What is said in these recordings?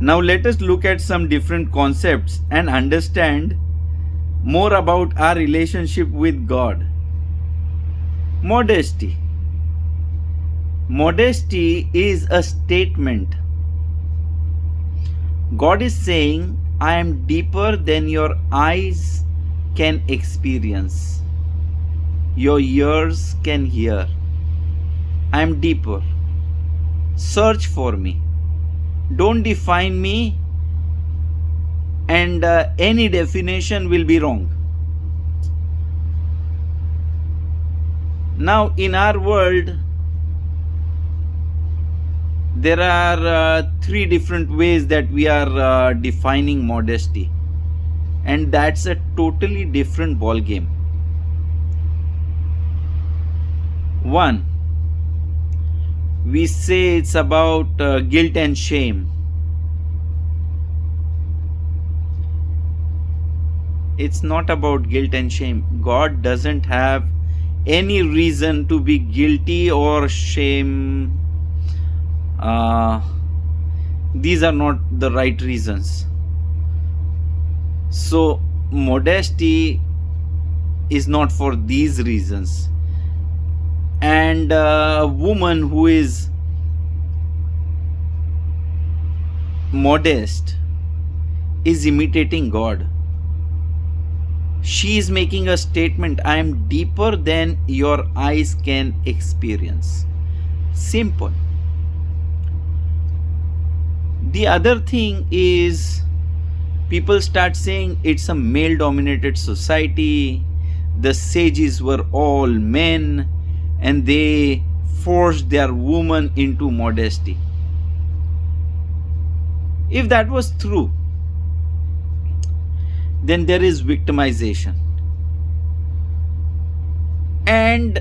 Now let us look at some different concepts and understand more about our relationship with God. Modesty. Modesty is a statement. God is saying, I am deeper than your eyes can experience, your ears can hear. I am deeper. Search for me. Don't define me, and any definition will be wrong. Now, in our world, there are three different ways that we are defining modesty, and that's a totally different ball game. One, we say it's about guilt and shame. It's not about guilt and shame. God doesn't have any reason to be guilty or shame. These are not the right reasons. So modesty is not for these reasons. And a woman who is modest is imitating God. She is making a statement, I am deeper than your eyes can experience. Simple. The other thing is, people start saying it's a male dominated society, the sages were all men, and they forced their woman into modesty. If that was true, then there is victimization. And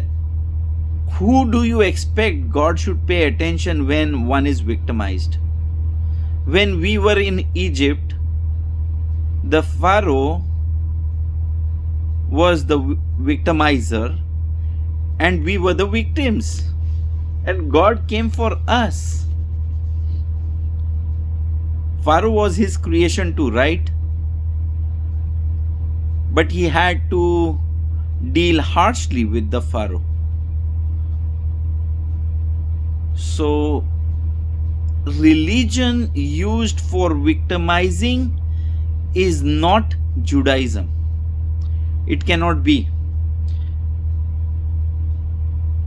who do you expect God should pay attention when one is victimized? When we were in Egypt, the Pharaoh was the victimizer and we were the victims. And God came for us. Pharaoh was his creation too, right? But he had to deal harshly with the Pharaoh. So, religion used for victimizing is not Judaism. It cannot be.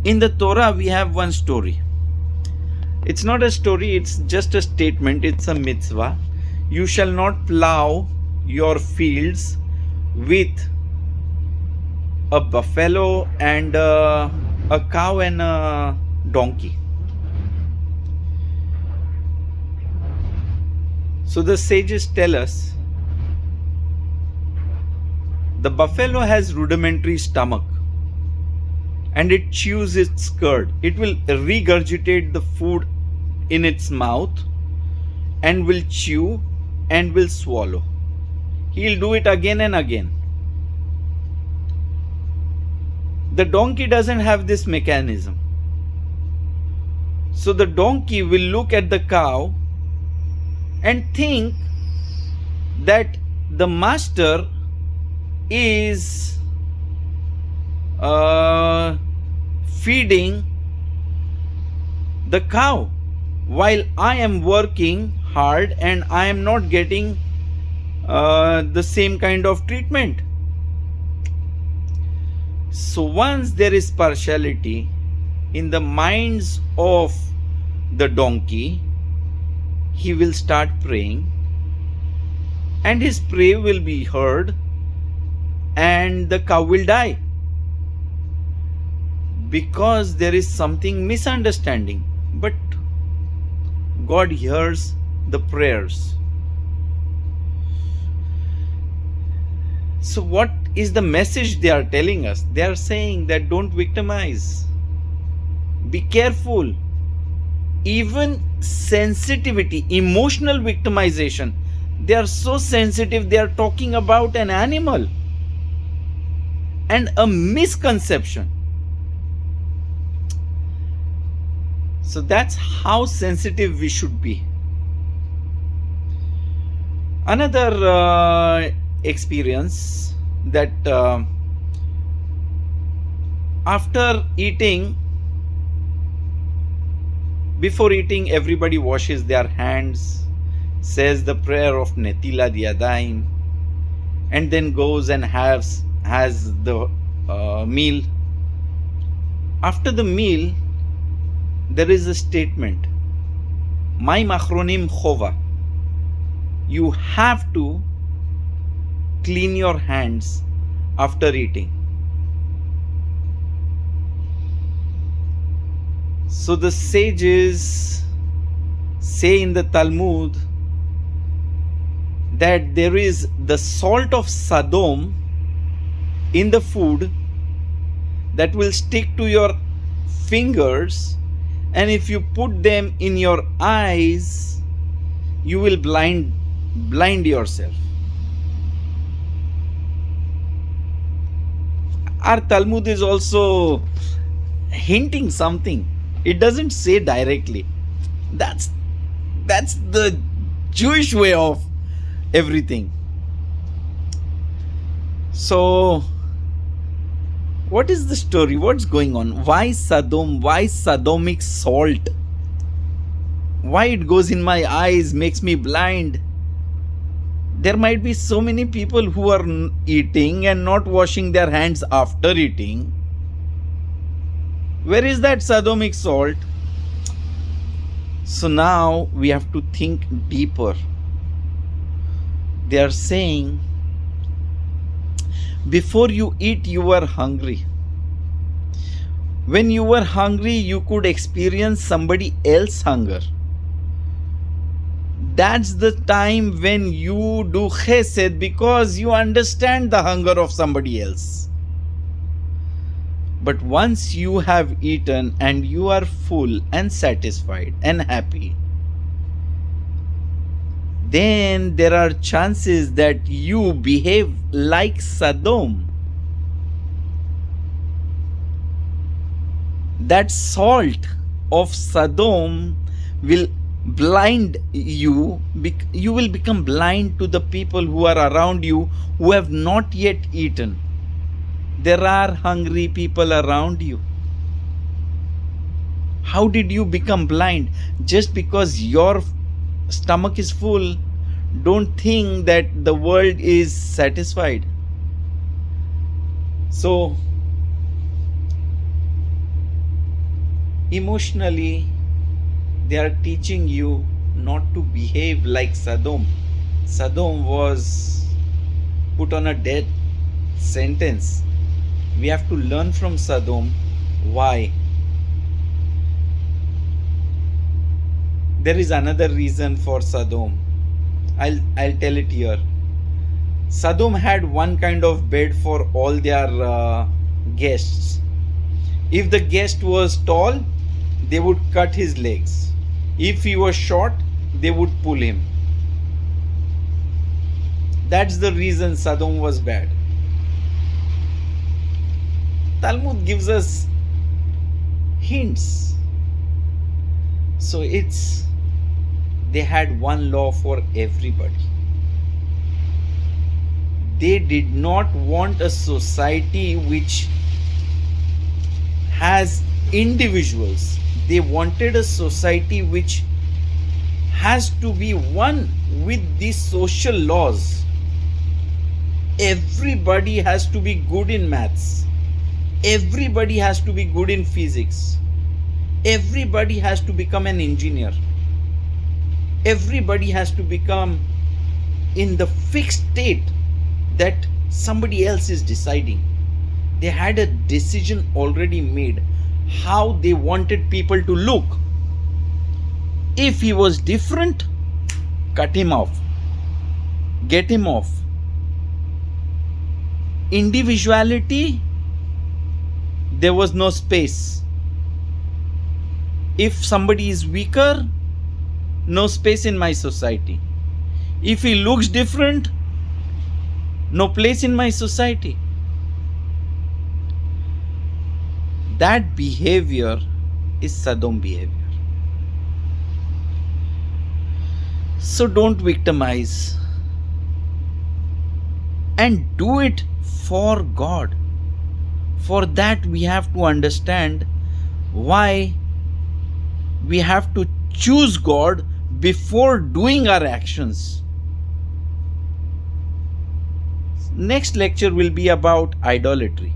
In the Torah, we have one story. It's not a story, it's just a statement, it's a mitzvah. You shall not plow your fields with a buffalo and a cow and a donkey. So the sages tell us the buffalo has rudimentary stomach and it chews its cud. It will regurgitate the food in its mouth and will chew and will swallow. He'll do it again and again. The donkey doesn't have this mechanism. So the donkey will look at the cow and think that the master is feeding the cow while I am working hard and I am not getting the same kind of treatment. So once there is partiality in the minds of the donkey, he will start praying and his prayer will be heard and the cow will die, because there is something misunderstanding. But God hears the prayers. So what is the message they are telling us? They are saying that don't victimize. Be careful. Even sensitivity, emotional victimization, they are so sensitive, they are talking about an animal and a misconception. So that's how sensitive we should be. Another experience that after eating, before eating, everybody washes their hands, says the prayer of Netila Diadaim, and then goes and has the meal. After the meal, there is a statement, my machronim chova. You have to clean your hands after eating. So the sages say in the Talmud that there is the salt of Sodom in the food that will stick to your fingers, and if you put them in your eyes, you will blind yourself. Our Talmud is also hinting something. It doesn't say directly. That's the Jewish way of everything. So what is the story? What's going on? Why Sodom? Why Sodomic salt? Why it goes in my eyes, makes me blind? There might be so many people who are eating and not washing their hands after eating. Where is that Sodomic salt? So now we have to think deeper. They are saying, before you eat, you were hungry. When you were hungry, you could experience somebody else's hunger. That's the time when you do chesed, because you understand the hunger of somebody else. But once you have eaten and you are full and satisfied and happy, then there are chances that you behave like Sodom. That salt of Sodom will blind you. You will become blind to the people who are around you who have not yet eaten. There are hungry people around you. How did you become blind? Just because your stomach is full, don't think that the world is satisfied. So, emotionally, they are teaching you not to behave like Sodom. Sodom was put on a death sentence. We have to learn from Sodom. Why? There is another reason for Sodom. I'll tell it here. Sodom had one kind of bed for all their guests. If the guest was tall, they would cut his legs. If he was short, they would pull him. That's the reason Sodom was bad. Talmud gives us hints. So they had one law for everybody. They did not want a society which has individuals. They wanted a society which has to be one with the social laws. Everybody has to be good in maths. Everybody has to be good in physics. Everybody has to become an engineer. Everybody has to become in the fixed state that somebody else is deciding. They had a decision already made how they wanted people to look. If he was different, cut him off, get him off. Individuality, there was no space. If somebody is weaker, no space in my society. If he looks different, no place in my society. That behavior is Sodom behavior. So don't victimize. and do it for God. For that, we have to understand why we have to choose God before doing our actions. Next lecture will be about idolatry.